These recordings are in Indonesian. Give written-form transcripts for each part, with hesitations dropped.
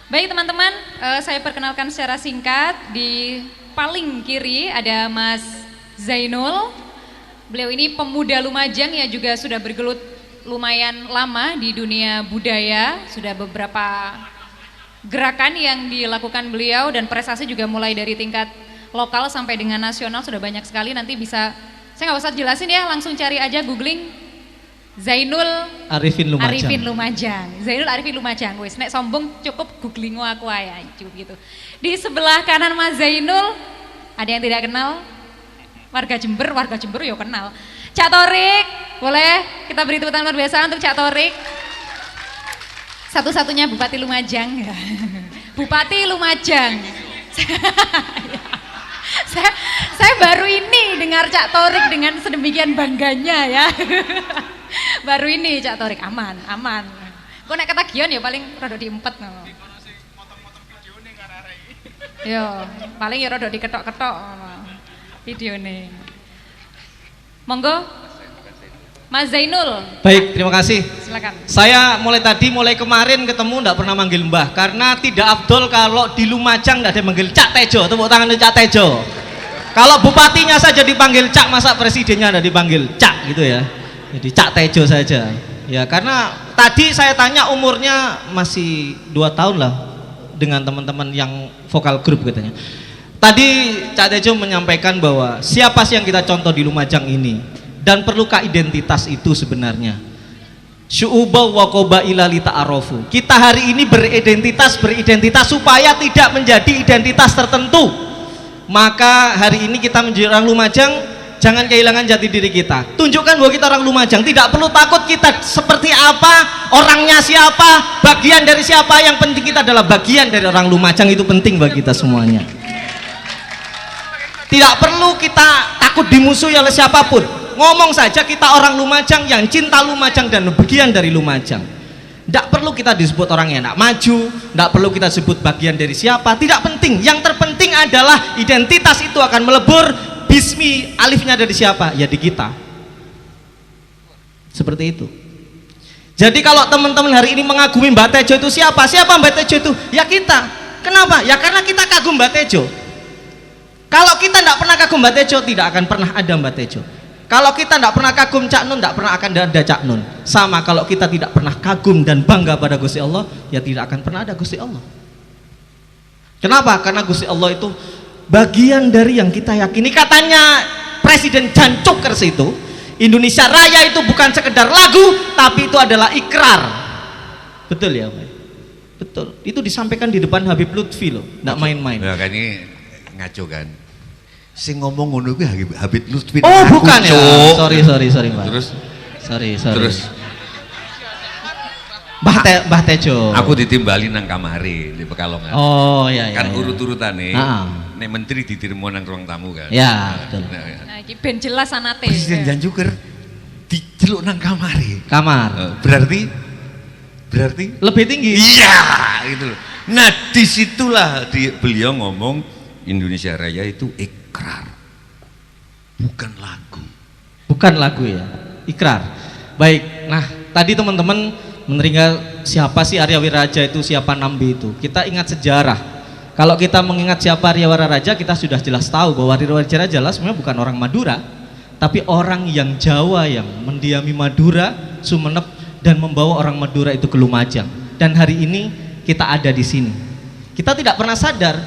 Baik teman-teman, saya perkenalkan secara singkat. Di paling kiri ada Mas Zainul. Beliau ini pemuda Lumajang yang juga sudah bergelut lumayan lama di dunia budaya. Sudah beberapa gerakan yang dilakukan beliau dan prestasi juga mulai dari tingkat lokal sampai dengan nasional sudah banyak sekali. Nanti bisa, saya nggak usah jelasin ya, langsung cari aja googling Zainul Arifin Lumajang. Arifin Lumajang. Zainul Arifin Lumajang. Wis nek sombong cukup googling aku aja gitu. Di sebelah kanan Mas Zainul ada yang tidak kenal? Warga Jember ya kenal. Cak Torik, boleh kita beri tepuk tangan luar biasa untuk Cak Torik. Satu-satunya Bupati Lumajang. Bupati Lumajang. saya baru ini dengar Cak Torik dengan sedemikian bangganya ya. Baru ini Cak Torik, aman. Kok nek ketagihan ya paling rada diempet no. Yo, paling ya rada diketok-ketok videone. Monggo Mas Zainul. Baik, terima kasih. Silakan. Saya mulai kemarin ketemu enggak pernah manggil Mbah karena tidak afdol kalau di Lumajang enggak ada yang manggil Cak Tejo. Tepuk tangan untuk Cak Tejo. Kalau bupatinya saja dipanggil Cak, masa presidennya ada dipanggil Cak gitu ya. Jadi Cak Tejo saja. Ya, karena tadi saya tanya umurnya masih 2 tahun lah dengan teman-teman yang vokal grup katanya. Tadi Cak Tejo menyampaikan bahwa siapa sih yang kita contoh di Lumajang ini dan perlukah identitas itu sebenarnya. Syu'uba wa qabaila li ta'arofu. Kita hari ini beridentitas supaya tidak menjadi identitas tertentu. Maka hari ini kita menjadi orang Lumajang, jangan kehilangan jati diri kita. Tunjukkan bahwa kita orang Lumajang. Tidak perlu takut kita seperti apa, orangnya siapa, bagian dari siapa. Yang penting kita adalah bagian dari orang Lumajang. Itu penting bagi kita semuanya. Tidak perlu kita takut dimusuhi oleh siapapun. Ngomong saja kita orang Lumajang yang cinta Lumajang dan bagian dari Lumajang. Tidak perlu kita disebut orang yang tidak maju, tidak perlu kita sebut bagian dari siapa. Tidak penting. Yang terpenting adalah identitas itu akan melebur. Bismi, alifnya dari siapa? Ya di kita. Seperti itu. Jadi kalau teman-teman hari ini mengagumi Mbak Tejo itu siapa? Siapa Mbak Tejo itu? Ya kita. Kenapa? Ya karena kita kagum Mbak Tejo. Kalau kita tidak pernah kagum Mbak Tejo, tidak akan pernah ada Mbak Tejo. Kalau kita tidak pernah kagum Cak Nun, tidak pernah akan ada Cak Nun. Sama kalau kita tidak pernah kagum dan bangga pada Gusti Allah, ya tidak akan pernah ada Gusti Allah. Kenapa? Karena Gusti Allah itu bagian dari yang kita yakini. Katanya Presiden Jan Cukers itu, Indonesia Raya itu bukan sekedar lagu, tapi itu adalah ikrar. Betul ya Pak? Betul. Itu disampaikan di depan Habib Lutfi loh, nggak main-main. Nah, kan ini ngaco kan. Sing ngomong ngono kuwi Habib Lutfi. Oh bukan ya. Sorry Mbak. Terus sorry. Terus Mbah Tejo. aku ditimbali nang kamari di Pekalongan. Oh iya. Kan iya. urut-urutane. Nek menteri diterima nang ruang tamu kan. Ya, betul. Nah, iki ben jelas anate. Presiden Jan Cuker diceluk nang kamari. Kamar. Berarti Lebih tinggi. iya, gitu loh. Nah, disitulah beliau ngomong Indonesia Raya itu ikrar. Bukan lagu. Bukan lagu ya. Ikrar. Baik. Nah, tadi teman-teman meneringat siapa sih Arya Wiraja itu, siapa Nambi itu. Kita ingat sejarah. Kalau kita mengingat siapa Arya Wiraja, kita sudah jelas tahu bahwa Arya Wiraja jelas sebenarnya bukan orang Madura, tapi orang yang Jawa yang mendiami Madura, Sumeneb, dan membawa orang Madura itu ke Lumajang. Dan hari ini kita ada di sini. Kita tidak pernah sadar,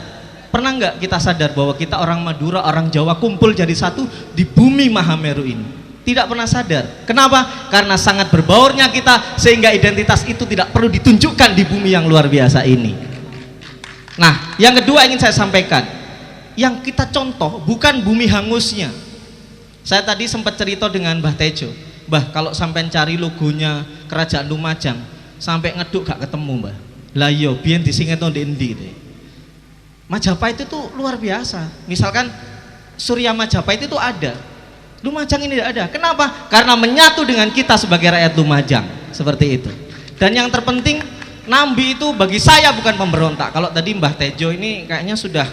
pernah nggak kita sadar bahwa kita orang Madura, orang Jawa kumpul jadi satu di bumi Mahameru ini? Tidak pernah sadar. Kenapa? Karena sangat berbaurnya kita sehingga identitas itu tidak perlu ditunjukkan di bumi yang luar biasa ini. Nah, yang kedua ingin saya sampaikan, yang kita contoh bukan bumi hangusnya. Saya tadi sempat cerita dengan Mbah Tejo, Mbah kalau sampai cari logonya Kerajaan Lumajang sampai ngeduk gak ketemu Mbah. Lah iya, biyen disingeto ndek endi deh. Majapahit itu luar biasa. Misalkan Surya Majapahit itu ada. Lumajang ini tidak ada. Kenapa? Karena menyatu dengan kita sebagai rakyat Lumajang. Seperti itu. Dan yang terpenting, Nambi itu bagi saya bukan pemberontak. Kalau tadi Mbah Tejo ini kayaknya sudah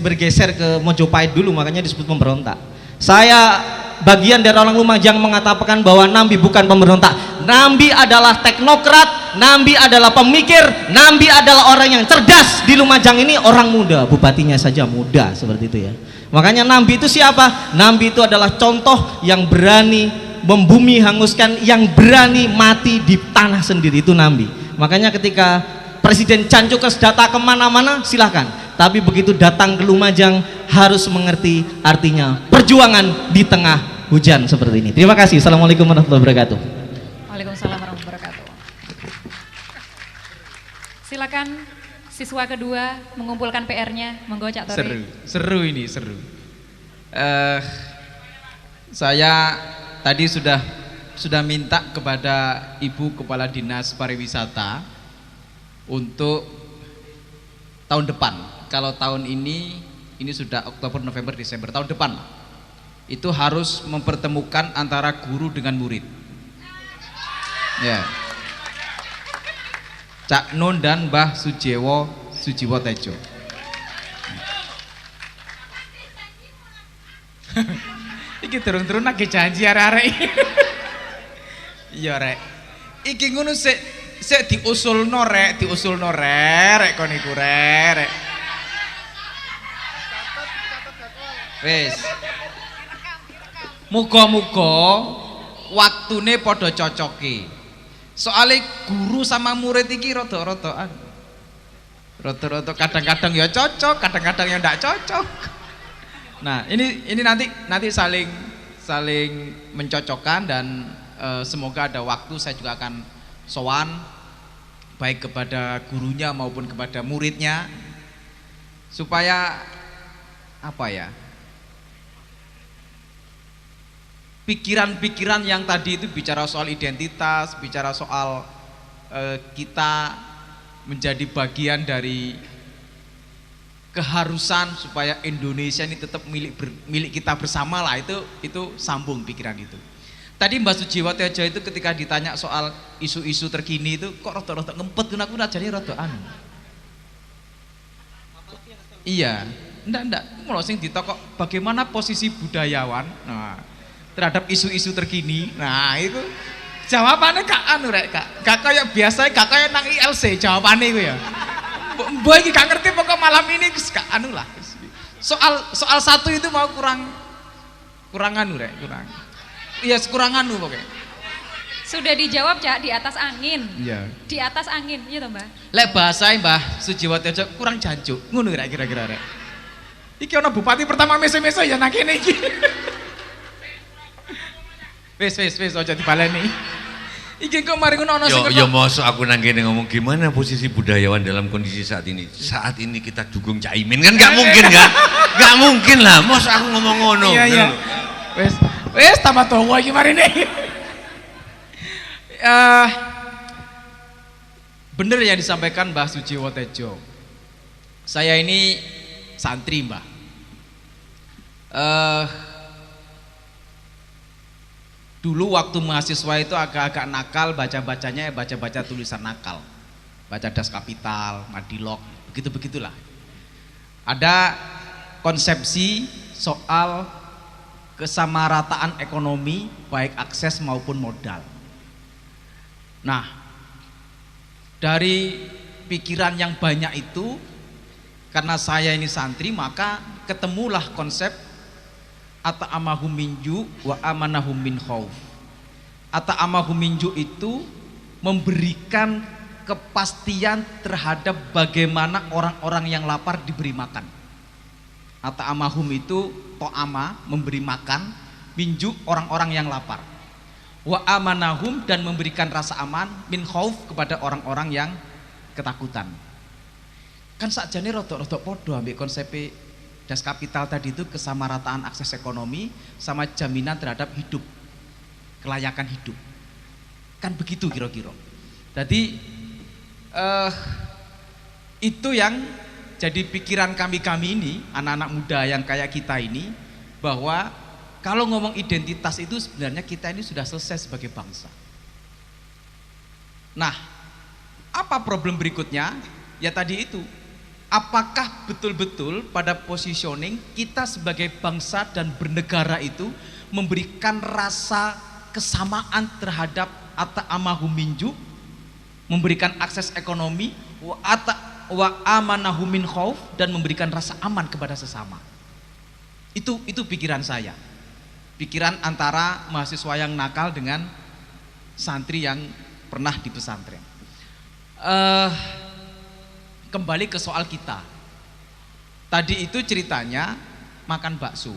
bergeser ke Mojopahit dulu, makanya disebut pemberontak. Saya bagian dari orang Lumajang mengatakan bahwa Nambi bukan pemberontak. Nambi adalah teknokrat Nambi adalah pemikir, Nambi adalah orang yang cerdas. Di Lumajang ini orang muda, bupatinya saja muda, seperti itu ya. Makanya Nambi itu siapa? Nambi itu adalah contoh yang berani membumi hanguskan, yang berani mati di tanah sendiri, itu Nambi. Makanya ketika Presiden Cancukes datang kemana-mana silahkan, tapi begitu datang ke Lumajang harus mengerti artinya perjuangan di tengah hujan seperti ini. Terima kasih. Assalamualaikum warahmatullahi wabarakatuh. Waalaikumsalam warahmatullahi wabarakatuh. Silakan siswa kedua mengumpulkan PR-nya. Monggo Cak Tori. Seru ini, seru. Saya tadi sudah minta kepada Ibu Kepala Dinas Pariwisata untuk tahun depan. Kalau tahun ini sudah Oktober, November, Desember, tahun depan itu harus mempertemukan antara guru dengan murid. Ya. Cak Nun dan Mbah Sujiwo Tejo. Iki turun-turun lagi janji arek-arek. Iya rek. Iki ngono sik diusulno rek kon iku rek. Wis. Muga-muga waktune padha cocoke. Soalnya guru sama murid iki rada-radaan. Rada-rada kadang-kadang ya cocok, kadang-kadang ya ndak cocok. Nah, ini nanti saling mencocokkan dan semoga ada waktu saya juga akan sowan baik kepada gurunya maupun kepada muridnya supaya apa ya? Pikiran-pikiran yang tadi itu bicara soal identitas, bicara soal kita menjadi bagian dari keharusan supaya Indonesia ini tetap milik kita bersama lah, itu sambung pikiran itu. Tadi Mbak Sujiwo Tejo itu ketika ditanya soal isu-isu terkini itu kok rada-rada ngempet, aku najane rada anu. Iya, enggak, kalau sing ditakok bagaimana posisi budayawan, nah terhadap isu-isu terkini, nah itu jawabannya gak anu rek, gak kayak biasa, gak kayak nang ILC jawabannya itu ya. Mbak ini gak ngerti pokok malam ini gak anu lah. Soal satu itu mau kurang anu rek, kurang. Iya kurang anu pokoknya. Sudah dijawab Cak, di atas angin. Iya. Di atas angin, iya toh Mbak? Lek bahasa Mbah Sujiwo Tejo kurang jancuk, ngono rek kira-kira rek. Iki ana bupati pertama mese-mese ya nang kene iki. Wis aja dibaleni. Iki kok mari ngono ana sing yo mosok aku nang kene ngomong gimana posisi budayawan dalam kondisi saat ini. Saat ini kita dukung Caimin kan nggak mungkin kan? Nggak mungkin lah, mosok aku ngomong ngono. Iya. Wis tambah tua iki mari nih. Bener yang disampaikan Mbah Sujiwo Tejo. Saya ini santri Mbah. Dulu waktu mahasiswa itu agak-agak nakal, baca tulisan nakal, baca Das Kapital, Madilog, begitulah. Ada konsepsi soal kesamarataan ekonomi baik akses maupun modal. Nah, dari pikiran yang banyak itu, karena saya ini santri, maka ketemulah konsep ata'amahum minju wa amanahum min khauf. Ata'amahum minju itu memberikan kepastian terhadap bagaimana orang-orang yang lapar diberi makan. Ata'amahum itu to'ama, memberi makan, minju orang-orang yang lapar. Wa amanahum, dan memberikan rasa aman, min khauf, kepada orang-orang yang ketakutan. Kan sakjane rodok-rodok podo ambek konsep Das Kapital tadi itu, kesamarataan akses ekonomi sama jaminan terhadap hidup, kelayakan hidup. Kan begitu kira-kira. Jadi itu yang jadi pikiran kami ini, anak-anak muda yang kayak kita ini, bahwa kalau ngomong identitas itu sebenarnya kita ini sudah selesai sebagai bangsa. Nah, apa problem berikutnya? Ya tadi itu, apakah betul-betul pada positioning kita sebagai bangsa dan bernegara itu memberikan rasa kesamaan terhadap ata'amahum minju memberikan akses ekonomi, wa amanahum min khauf, dan memberikan rasa aman kepada sesama. Itu pikiran saya. Pikiran antara mahasiswa yang nakal dengan santri yang pernah di pesantren. Kembali ke soal kita. Tadi itu ceritanya makan bakso.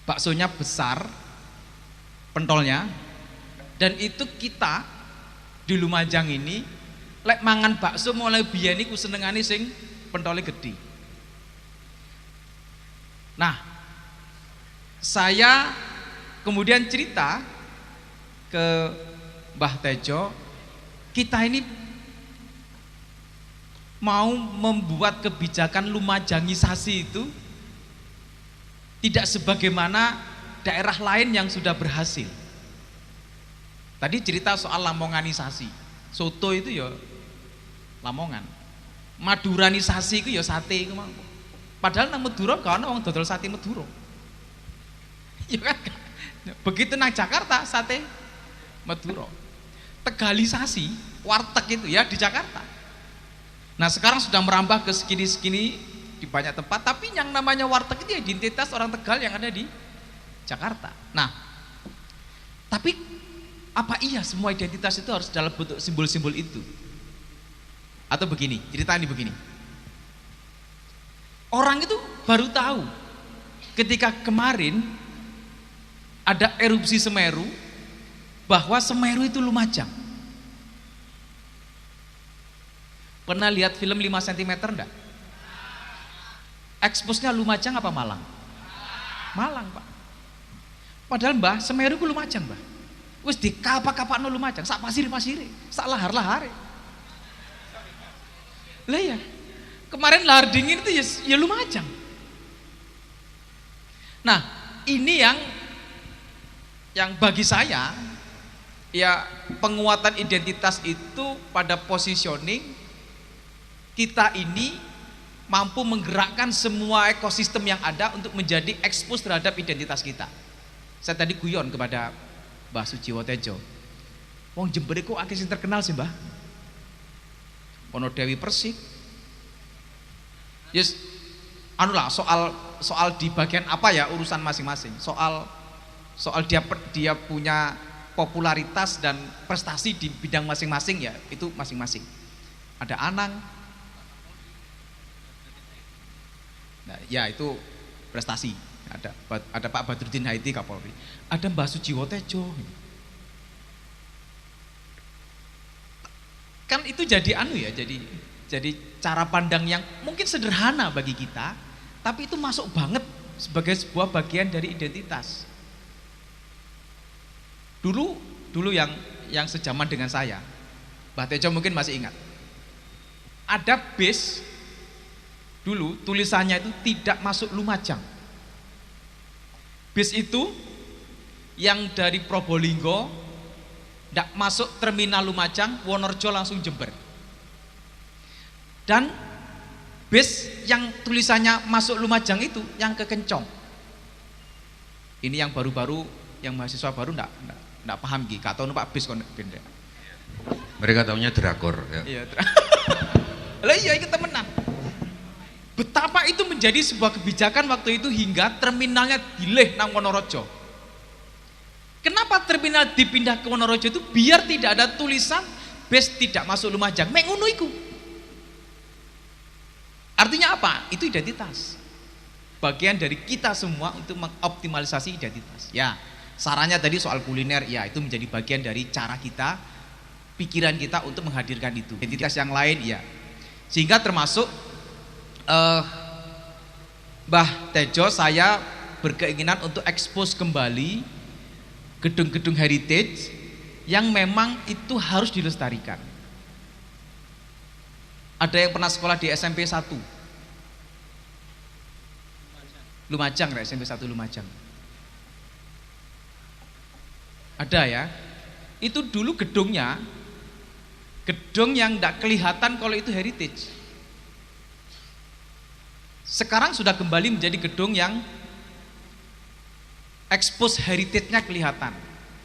Baksonya besar, pentolnya, dan itu kita di Lumajang ini lek mangan bakso mulai biyen iku senengane sing pentole gede. Nah, saya kemudian cerita ke Mbah Tejo, kita ini mau membuat kebijakan lumajangisasi itu tidak sebagaimana daerah lain yang sudah berhasil. Tadi cerita soal lamonganisasi, soto itu ya Lamongan, maduranisasi itu ya sate itu. Padahal nang Madura gak ono wong dodol sate Madura. Ya kan? Begitu nang Jakarta sate Madura. Tegalisasi, warteg itu ya di Jakarta. Nah sekarang sudah merambah ke segini-segini di banyak tempat, tapi yang namanya warteg itu ya identitas orang Tegal yang ada di Jakarta. Nah, tapi apa iya semua identitas itu harus dalam bentuk simbol-simbol itu? Atau begini, cerita ini begini. Orang itu baru tahu ketika kemarin ada erupsi Semeru bahwa Semeru itu Lumajang. Pernah lihat film 5 cm enggak? Eksposnya Lumajang apa Malang? Malang, Pak. Padahal Mbah, Semeru ku Lumajang, Mbah. Wis di kapak-kapakno Lumajang, sak pasir-pasire, sak lahar-lahare. Lah ya. Kemarin lahar dingin itu ya Lumajang. Nah, ini yang bagi saya ya penguatan identitas itu pada positioning kita ini mampu menggerakkan semua ekosistem yang ada untuk menjadi ekspos terhadap identitas kita. Saya tadi guyon kepada Mbah Sujiwo Tejo. Wong Jember kok akeh sing terkenal sih, Mbah? Ono Dewi Persik. Yes, anu lah soal di bagian apa ya urusan masing-masing. Soal dia punya popularitas dan prestasi di bidang masing-masing ya, itu masing-masing. Ada Anang. Nah, ya itu prestasi. Ada Pak Badrudin Haiti Kapolri. Ada Mbah Sujiwo Tejo. Kan itu jadi anu ya, jadi cara pandang yang mungkin sederhana bagi kita, tapi itu masuk banget sebagai sebuah bagian dari identitas. Dulu yang sejaman dengan saya, Mbah Tejo mungkin masih ingat. Ada bis dulu tulisannya itu tidak masuk Lumajang. Bis itu yang dari Probolinggo tidak masuk terminal Lumajang, Wonorejo langsung Jember. Dan bis yang tulisannya masuk Lumajang itu yang ke Kencong. Ini yang baru-baru, yang mahasiswa baru enggak paham gitu. Kata numpak bis kon benda. Mereka taunya drakor ya. Iya, lah iya itu temenan. Betapa itu menjadi sebuah kebijakan waktu itu hingga terminalnya dileh nang Wonorejo. Kenapa terminal dipindah ke Wonorejo itu? Biar tidak ada tulisan bis tidak masuk Lumajang. Mek ngono iku. Artinya apa? Itu identitas. Bagian dari kita semua untuk mengoptimalisasi identitas. Ya, sarannya tadi soal kuliner, ya itu menjadi bagian dari cara kita, pikiran kita untuk menghadirkan itu. Identitas yang lain, ya. Sehingga termasuk Mbah Tejo, saya berkeinginan untuk ekspos kembali gedung-gedung heritage yang memang itu harus dilestarikan. Ada yang pernah sekolah di SMP 1 Lumajang, SMP 1 Lumajang. Ada ya. Itu dulu gedungnya, gedung yang tidak kelihatan kalau itu heritage. Sekarang sudah kembali menjadi gedung yang expose heritage-nya kelihatan.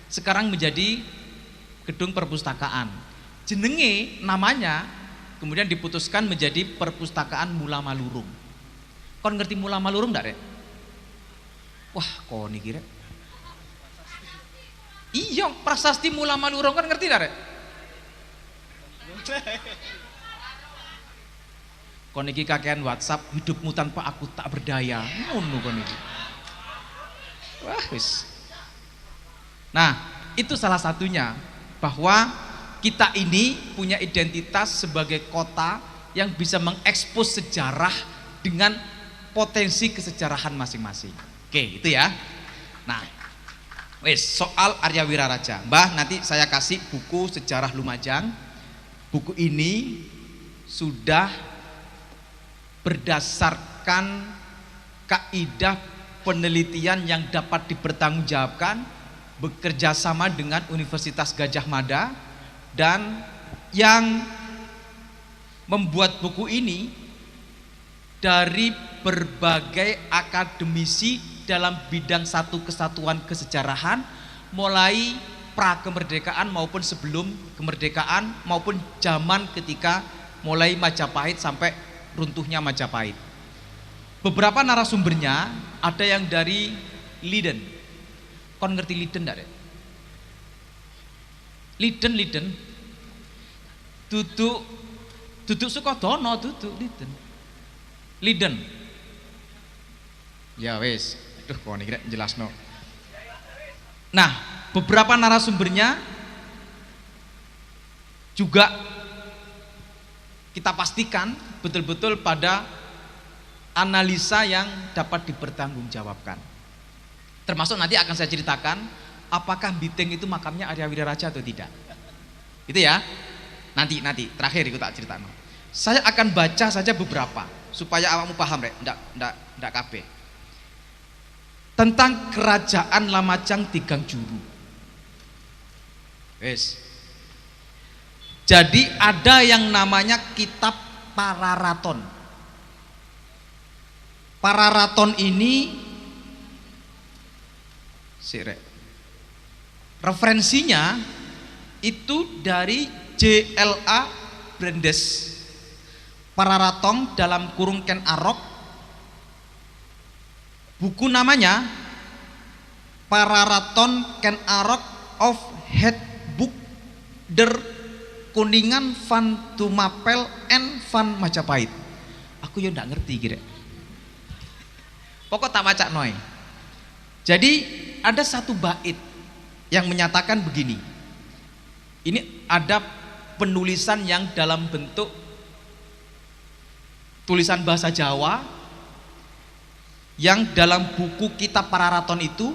Sekarang menjadi gedung perpustakaan. jenenge namanya kemudian diputuskan menjadi Perpustakaan Mula Malurung. Kon ngerti Mula Malurung ndak, Rek? Wah, kok niki, Rek? Iya, prasasti Mula Malurung kan ngerti ndak, Rek? Kon niki kakean WhatsApp, hidupmu tanpa aku tak berdaya. Ngono kon niki. Wah, wis. Nah, itu salah satunya bahwa kita ini punya identitas sebagai kota yang bisa mengekspos sejarah dengan potensi kesejarahan masing-masing. Oke, itu ya. Nah, wes soal Arya Wiraraja. Mbah, nanti saya kasih buku Sejarah Lumajang. Buku ini sudah berdasarkan kaidah penelitian yang dapat dipertanggungjawabkan, bekerja sama dengan Universitas Gadjah Mada, dan yang membuat buku ini dari berbagai akademisi dalam bidang satu kesatuan kesejarahan, mulai pra kemerdekaan maupun sebelum kemerdekaan maupun zaman ketika mulai Majapahit sampai runtuhnya Majapahit. Beberapa narasumbernya ada yang dari Leiden. Kon ngerti Leiden ndak, Rek? Leiden duduk Sukodono, duduk Leiden. Ya wes, aduh kok niki jelasno. Nah, beberapa narasumbernya juga kita pastikan betul-betul pada analisa yang dapat dipertanggungjawabkan. Termasuk nanti akan saya ceritakan apakah Biting itu makamnya Arya Wiraraja atau tidak. Itu ya. Nanti terakhir aku tak ceritakan. Saya akan baca saja beberapa supaya awakmu paham, Rek. Ndak kabeh. Tentang kerajaan Lamajang Tigang Juru. Wes. Jadi ada yang namanya kitab Pararaton. Pararaton ini referensinya itu dari JLA Brandes, Pararaton dalam kurung Ken Arok. Buku namanya Pararaton Ken Arok of Head Book der Kuningan van Tumapel en van Majapahit. Aku ya ndak ngerti kira. Pokok tak maca noy. Jadi ada satu bait yang menyatakan begini. Ini ada penulisan yang dalam bentuk tulisan bahasa Jawa yang dalam buku kitab Pararaton itu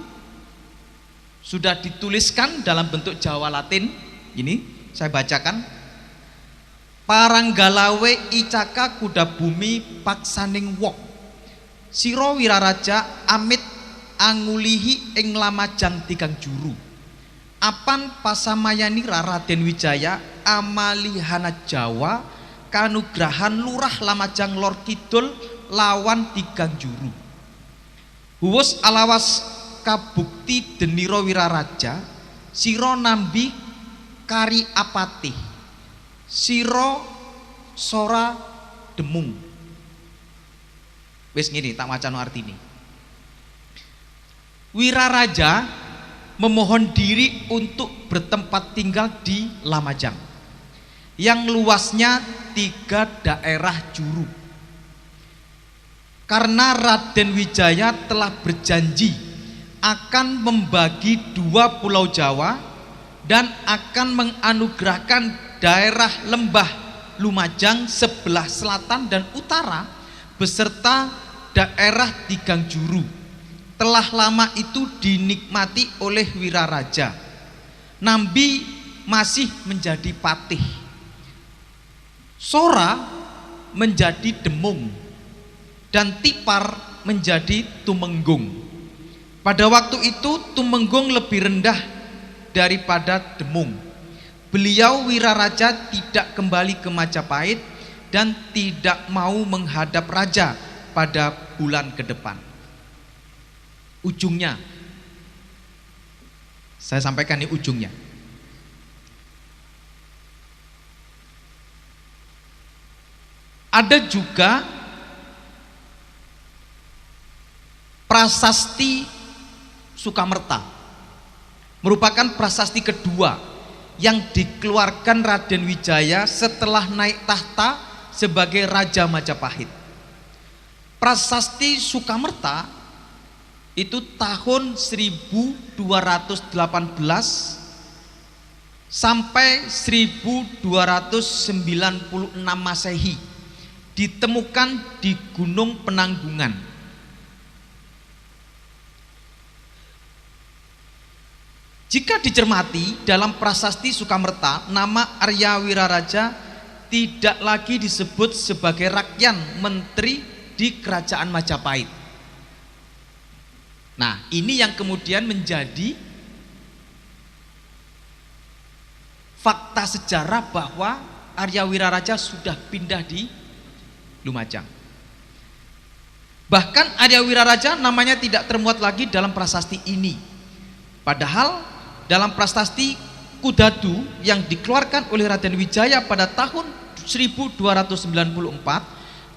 sudah dituliskan dalam bentuk Jawa Latin. Ini saya bacakan. Paranggalawe icaka kuda bumi paksaning wok, sira Wiraraja amit angulihi ing Lamajang Tigang Juru. Apan pasamayani Raden Wijaya amalihana Jawa kanugrahan lurah Lamajang Lor Kidul lawan Tigang Juru. Huwus alawas kabukti deniro Wiraraja sira nambi kari apatih sira sora demung. Wis ngene tak macano artine. Wiraraja memohon diri untuk bertempat tinggal di Lamajang yang luasnya 3 daerah juru. Karena Raden Wijaya telah berjanji akan membagi 2 pulau Jawa dan akan menganugerahkan daerah lembah Lumajang sebelah selatan dan utara beserta daerah Tigang Juru. Telah lama itu dinikmati oleh Wiraraja. Nambi masih menjadi patih. Sora menjadi demung dan Tipar menjadi tumenggung. Pada waktu itu Tumenggung lebih rendah daripada Demung. Beliau Wiraraja tidak kembali ke Majapahit dan tidak mau menghadap raja pada bulan ke depan. Ujungnya saya sampaikan, ini ujungnya. Ada juga prasasti Sukamerta, merupakan prasasti kedua yang dikeluarkan Raden Wijaya setelah naik tahta sebagai Raja Majapahit. Prasasti Sukamerta itu tahun 1218 sampai 1296 Masehi, ditemukan di Gunung Penanggungan. Jika dicermati dalam prasasti Sukamerta, nama Arya Wiraraja tidak lagi disebut sebagai rakyat menteri di kerajaan Majapahit. Nah, ini yang kemudian menjadi fakta sejarah bahwa Arya Wiraraja sudah pindah di Lumajang. Bahkan Arya Wiraraja namanya tidak termuat lagi dalam prasasti ini. Padahal dalam prasasti Kudadu yang dikeluarkan oleh Raden Wijaya pada tahun 1294,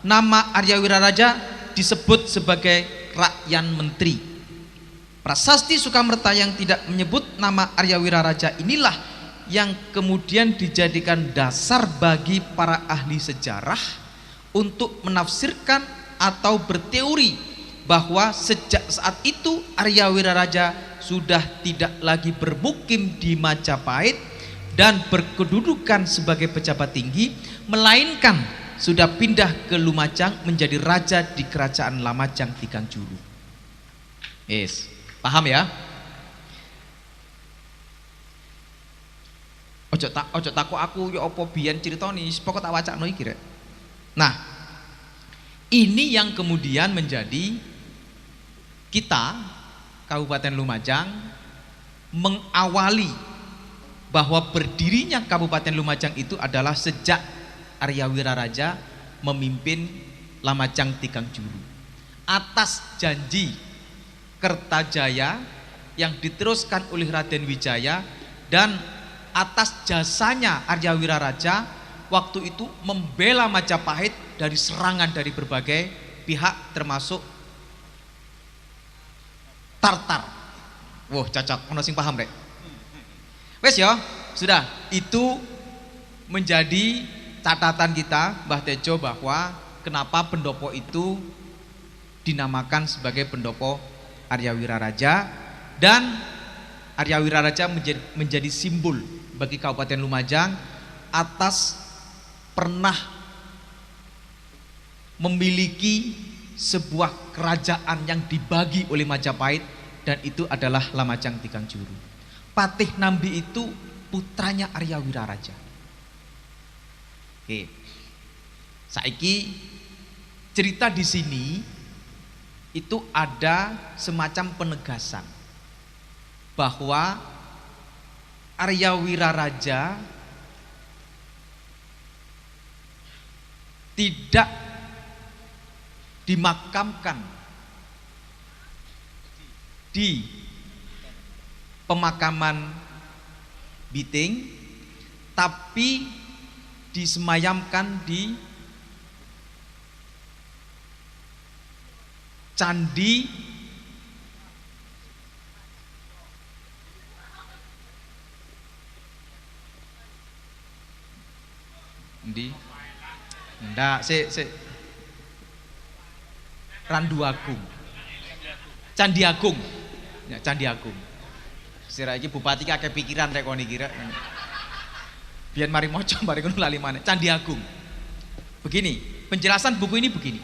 nama Arya Wiraraja disebut sebagai rakyat menteri. Prasasti Sukamerta yang tidak menyebut nama Arya Wiraraja inilah yang kemudian dijadikan dasar bagi para ahli sejarah untuk menafsirkan atau berteori bahwa sejak saat itu Arya Wiraraja sudah tidak lagi bermukim di Majapahit dan berkedudukan sebagai pejabat tinggi, melainkan sudah pindah ke Lumajang menjadi raja di kerajaan Lamajang Tigang Juru. Yes, paham ya? Ojo takut aku ya apa biyen critani, pokok tak wacakno iki rek. Nah, ini yang kemudian menjadi kita Kabupaten Lumajang mengawali bahwa berdirinya Kabupaten Lumajang itu adalah sejak Arya Wiraraja memimpin Lamajang Tigang Juru atas janji Kertajaya yang diteruskan oleh Raden Wijaya, dan atas jasanya Arya Wiraraja waktu itu membela Majapahit dari serangan dari berbagai pihak termasuk Tartar. Wah, cocok, ono sing paham rek. Wes ya, sudah. Itu menjadi catatan kita Mbah Tejo bahwa kenapa pendopo itu dinamakan sebagai pendopo Arya Wiraraja, dan Arya Wiraraja menjadi simbol bagi Kabupaten Lumajang atas pernah memiliki sebuah kerajaan yang dibagi oleh Majapahit, dan itu adalah Lamajang Tigang Juru. Patih Nambi itu putranya Arya Wiraraja. Oke. Saiki cerita di sini itu ada semacam penegasan bahwa Arya Wiraraja tidak dimakamkan di pemakaman Biting, tapi disemayamkan di Candi Randu Agung, Candi Agung, ya, Candi Agung. Sira iki bupati akeh pikiran rek kon iki rek. Biyen mari maca mari ngono lali maneh. Candi Agung. Begini, penjelasan buku ini begini.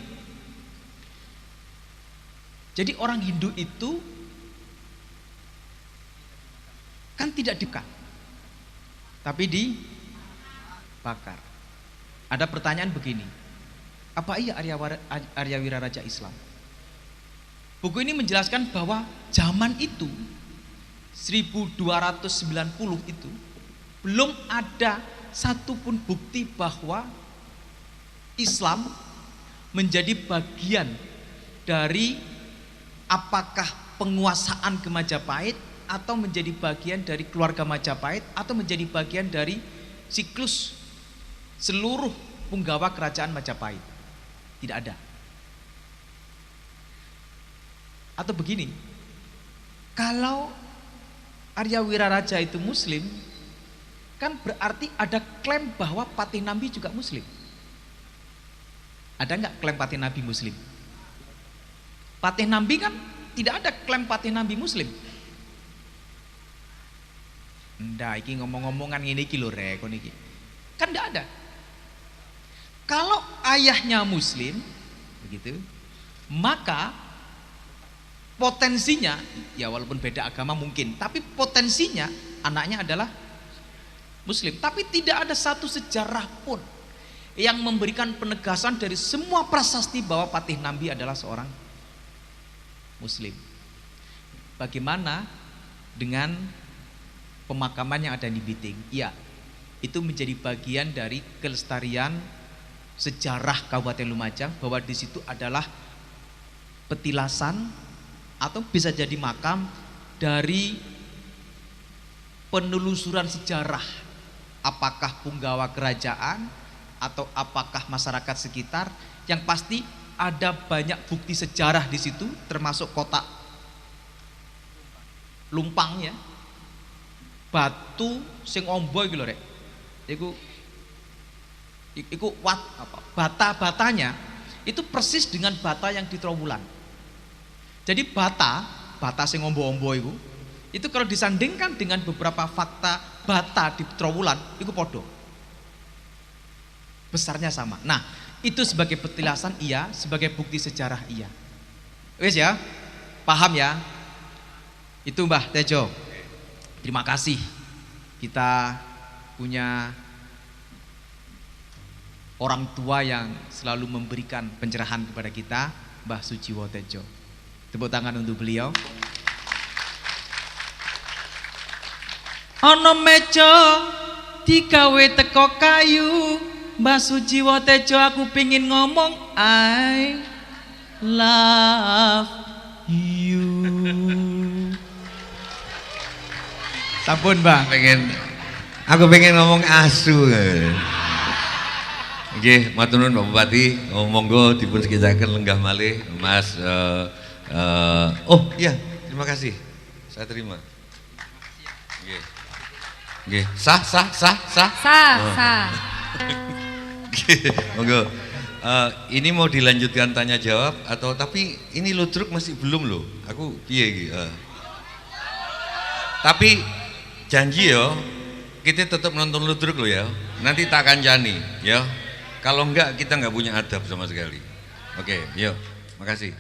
Jadi orang Hindu itu kan tidak dibakar, tapi dibakar. Ada pertanyaan begini, apa iya Arya Wiraraja Islam? Buku ini menjelaskan bahwa zaman itu 1290 itu belum ada satupun bukti bahwa Islam menjadi bagian dari apakah penguasaan ke Majapahit, atau menjadi bagian dari keluarga Majapahit, atau menjadi bagian dari siklus seluruh punggawa kerajaan Majapahit. Tidak ada. Atau begini, kalau Arya Wiraraja itu muslim, kan berarti ada klaim bahwa Patih Nambi juga muslim. Ada nggak klaim Patih Nambi muslim? Patih Nambi kan tidak ada klaim Patih Nambi muslim. Ndak, iki ngomong-ngomongan ini iki lho rek, iki. Kan ndak ada. Kalau ayahnya muslim, begitu, maka potensinya, ya walaupun beda agama mungkin, tapi potensinya anaknya adalah muslim. Tapi tidak ada satu sejarah pun yang memberikan penegasan dari semua prasasti bahwa Patih Nambi adalah seorang muslim. Bagaimana dengan pemakaman yang ada di Biting? Ya, itu menjadi bagian dari kelestarian sejarah Kabupaten Lumajang, bahwa di situ adalah petilasan atau bisa jadi makam dari penelusuran sejarah, apakah punggawa kerajaan atau apakah masyarakat sekitar. Yang pasti ada banyak bukti sejarah di situ, termasuk kotak lumpang ya, batu sing ombo iki lho rek. Iku wat apa? Bata-batanya itu persis dengan bata yang di Trowulan. Jadi bata sing ombo-ombo itu kalau disandingkan dengan beberapa fakta bata di Trowulan, itu podo. Besarnya sama. Nah, itu sebagai petilasan iya, sebagai bukti sejarah iya. Wes ya, paham ya? Itu Mbah Tejo. Terima kasih. Kita punya orang tua yang selalu memberikan pencerahan kepada kita, Mbah Sujiwo Tejo. Tepuk tangan untuk beliau. Ono meja digawe teko kayu, Mbah Sujiwo Tejo aku pingin ngomong I love you. Sampun Mbah. Aku pengen ngomong asu. Nggih, matur nuwun Pak Bupati. Monggo dipun sekijaken lenggah malih Mas oh iya, terima kasih. Saya terima. Nggih. Nggih, sah. Monggo. Ini mau dilanjutkan tanya jawab atau tapi ini ludruk masih belum loh. Aku piye iki? Tapi janji ya, kita tetap nonton ludruk loh ya. Nanti tak kancani ya. Kalau enggak kita enggak punya adab sama sekali. Oke, yuk. Makasih.